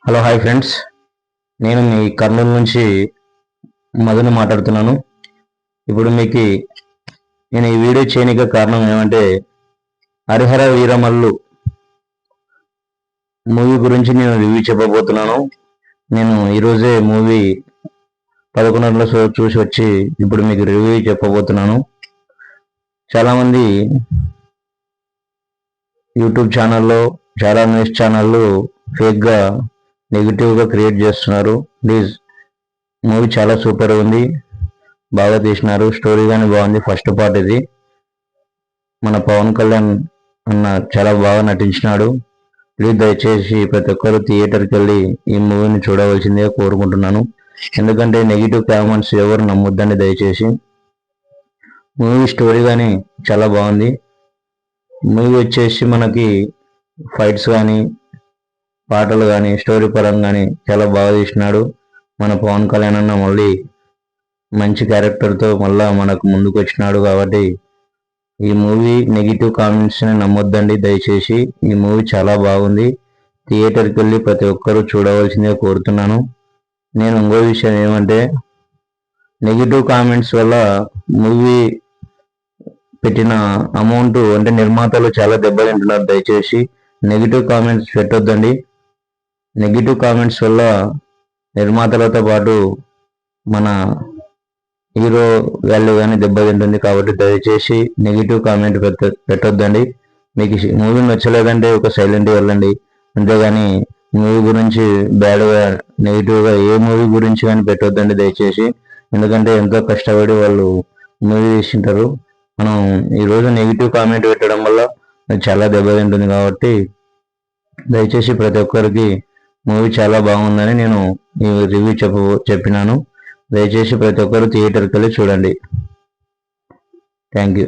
Hello hi friends, నేను మీ కర్నూలు నుంచి మధుని మాట్లాడుతున్నాను. ఇప్పుడు మీకు నేను ఈ వీడియో చేయడానికి కారణం ఏమంటే, హరిహర వీరమల్లు మూవీ గురించి నేను రివ్యూ చెప్పబోతున్నాను. నేను ఈరోజే మూవీ 11 షో చూసి వచ్చి ఇప్పుడు మీకు రివ్యూ చెప్పబోతున్నాను. చాలామంది యూట్యూబ్ ఛానల్లో, చాలా న్యూస్ ఛానళ్ళు ఫేక్గా నెగిటివ్గా క్రియేట్ చేస్తున్నారు. ప్లీజ్, మూవీ చాలా సూపర్ ఉంది, బాగా తీసినారు, స్టోరీ కానీ బాగుంది. ఫస్ట్ పార్ట్ ఇది. మన పవన్ కళ్యాణ్ అన్న చాలా బాగా నటించినాడు. ప్లీజ్ దయచేసి ప్రతి ఒక్కరు థియేటర్కి వెళ్ళి ఈ మూవీని చూడవలసిందిగా కోరుకుంటున్నాను. ఎందుకంటే నెగిటివ్ కామెంట్స్ ఎవరు నమ్మొద్దండి దయచేసి. మూవీ స్టోరీ కానీ చాలా బాగుంది. మూవీ వచ్చేసి మనకి ఫైట్స్ కానీ, పాటలు కానీ, స్టోరీ పరంగా కానీ చాలా బాగా తీసినాడు. మన పవన్ కళ్యాణ్ అన్న మళ్ళీ మంచి క్యారెక్టర్తో మళ్ళా మనకు ముందుకు వచ్చినాడు. కాబట్టి ఈ మూవీ నెగిటివ్ కామెంట్స్ని నమ్మొద్దండి దయచేసి. ఈ మూవీ చాలా బాగుంది. థియేటర్కి వెళ్ళి ప్రతి ఒక్కరూ చూడవలసిందిగా కోరుతున్నాను. నేను ఇంకో విషయం ఏమంటే, నెగిటివ్ కామెంట్స్ వల్ల మూవీ పెట్టిన అమౌంట్ అంటే నిర్మాతలు చాలా దెబ్బతింటున్నారు. దయచేసి నెగిటివ్ కామెంట్స్ పెట్టొద్దండి. నెగిటివ్ కామెంట్స్ వల్ల నిర్మాతలతో పాటు మన హీరో వాల్యూ కానీ దెబ్బతింటుంది. కాబట్టి దయచేసి నెగిటివ్ కామెంట్ పెట్టొద్దండి. మీకు మూవీ నచ్చలేదంటే ఒక సైలెంట్గా వెళ్ళండి, అంతేగాని మూవీ గురించి బ్యాడ్గా, నెగిటివ్గా ఏ మూవీ గురించి కానీ పెట్టొద్దండి దయచేసి. ఎందుకంటే ఎంతో కష్టపడి వాళ్ళు మూవీ తీసింటారు. మనం ఈరోజు నెగిటివ్ కామెంట్ పెట్టడం వల్ల చాలా దెబ్బతింటుంది. కాబట్టి దయచేసి ప్రతి ఒక్కరికి మూవీ చాలా బాగుందని నేను ఈ రివ్యూ చెప్పినాను. దయచేసి ప్రతి ఒక్కరు థియేటర్కి వెళ్ళి చూడండి. Thank you.